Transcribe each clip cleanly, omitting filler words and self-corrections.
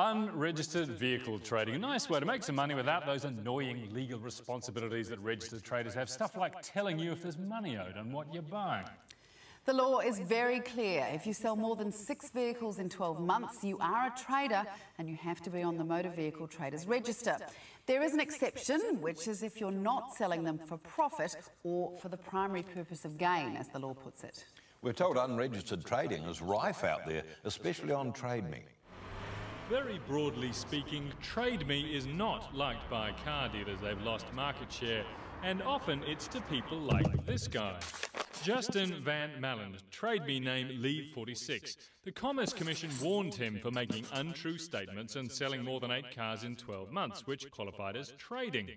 Unregistered vehicle trading. A nice way to make some money without those annoying legal responsibilities that registered traders have. Stuff like telling you if there's money owed on what you're buying. The law is very clear. If you sell more than 6 vehicles in 12 months, you are a trader and you have to be on the Motor Vehicle Traders Register. There is an exception, which is if you're not selling them for profit or for the primary purpose of gain, as the law puts it. We're told unregistered trading is rife out there, especially on TradeMe. Very broadly speaking, TradeMe is not liked by car dealers. They've lost market share, and often it's to people like this guy. Justin Van Malland, TradeMe name Leave46. The Commerce Commission warned him for making untrue statements and selling more than 8 cars in 12 months, which qualified as trading.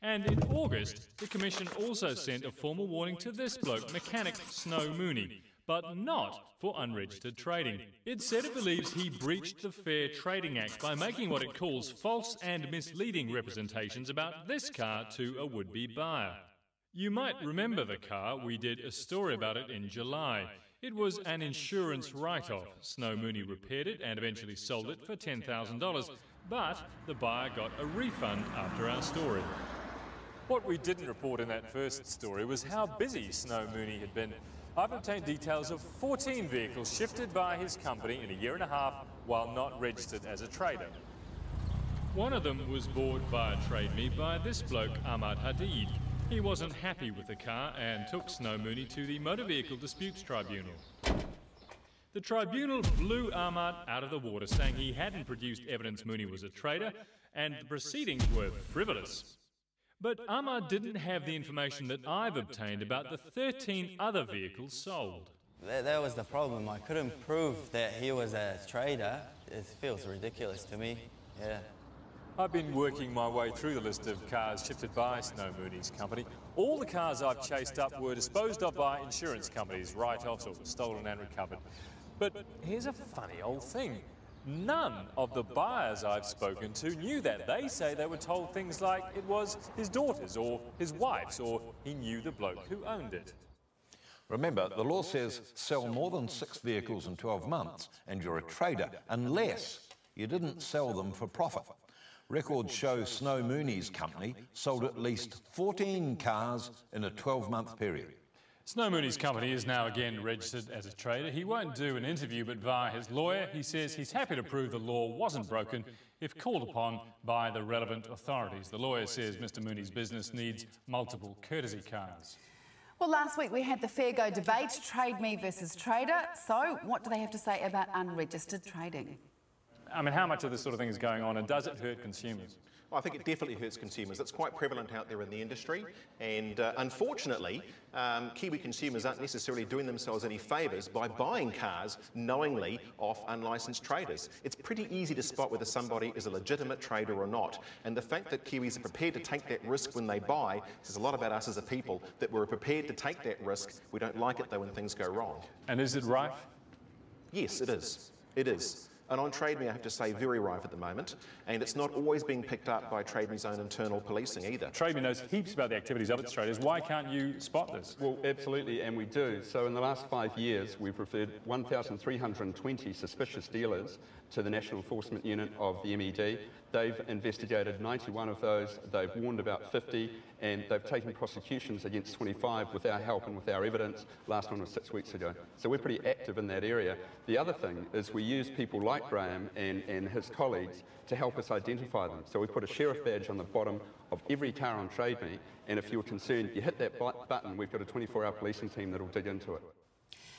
And in August, the Commission also sent a formal warning to this bloke, mechanic Snow Mooney, but not for unregistered trading. It said it believes he breached the Fair Trading Act by making what it calls false and misleading representations about this car to a would-be buyer. You might remember the car. We did a story about it in July. It was an insurance write-off. Snow Mooney repaired it and eventually sold it for $10,000, but the buyer got a refund after our story. What we didn't report in that first story was how busy Snow Mooney had been. I've obtained details of 14 vehicles shifted by his company in a year and a half while not registered as a trader. One of them was bought via TradeMe by this bloke, Ahmad Hadid. He wasn't happy with the car and took Snow Mooney to the Motor Vehicle Disputes Tribunal. The tribunal blew Ahmad out of the water, saying he hadn't produced evidence Mooney was a trader and the proceedings were frivolous. But Ahmad didn't have the information that I've obtained about the 13 other vehicles sold. That was the problem. I couldn't prove that he was a trader. It feels ridiculous to me. Yeah. I've been working my way through the list of cars shifted by Snow Mooney's company. All the cars I've chased up were disposed of by insurance companies, write-offs or stolen and recovered. But here's a funny old thing. None of the buyers I've spoken to knew that. They say they were told things like it was his daughter's or his wife's or he knew the bloke who owned it. Remember, the law says sell more than 6 vehicles in 12 months and you're a trader, unless you didn't sell them for profit. Records show Snow Mooney's company sold at least 14 cars in a 12-month period. Snow Mooney's company is now again registered as a trader. He won't do an interview, but via his lawyer, he says he's happy to prove the law wasn't broken if called upon by the relevant authorities. The lawyer says Mr. Mooney's business needs multiple courtesy cars. Well, last week we had the Fair Go debate, TradeMe versus Trader. So what do they have to say about unregistered trading? I mean, how much of this sort of thing is going on and does it hurt consumers? Well, I think it definitely hurts consumers. It's quite prevalent out there in the industry, and unfortunately, Kiwi consumers aren't necessarily doing themselves any favours by buying cars knowingly off unlicensed traders. It's pretty easy to spot whether somebody is a legitimate trader or not, and the fact that Kiwis are prepared to take that risk when they buy says a lot about us as a people, that we're prepared to take that risk. We don't like it though when things go wrong. And is it rife? Yes, it is. It is. And on TradeMe, I have to say, very rife at the moment, and it's not always being picked up by TradeMe's own internal policing either. TradeMe knows heaps about the activities of its traders. Why can't you spot this? Well, absolutely, and we do. So in the last 5 years, we've referred 1,320 suspicious dealers to the National Enforcement Unit of the MED. They've investigated 91 of those, they've warned about 50, and they've taken prosecutions against 25 with our help and with our evidence. Last one was 6 weeks ago. So we're pretty active in that area. The other thing is we use people like Graeme and his colleagues to help us identify them. So we put a sheriff badge on the bottom of every car on TradeMe, and if you're concerned, you hit that button, we've got a 24-hour policing team that'll dig into it.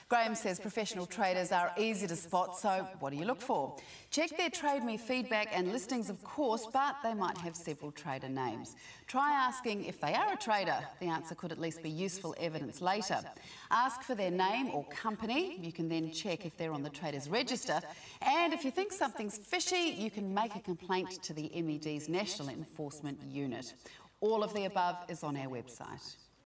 Graeme says professional traders are easy to spot, so what do you look for? Check their TradeMe feedback and listings, of course, but they might have several trader names. Try asking if they are a trader. The answer could at least be useful evidence later. Ask for their name or company. You can then check if they're on the Traders Register. And if you think something's fishy, you can make a complaint to the MED's National Enforcement Unit. All of the above is on our website.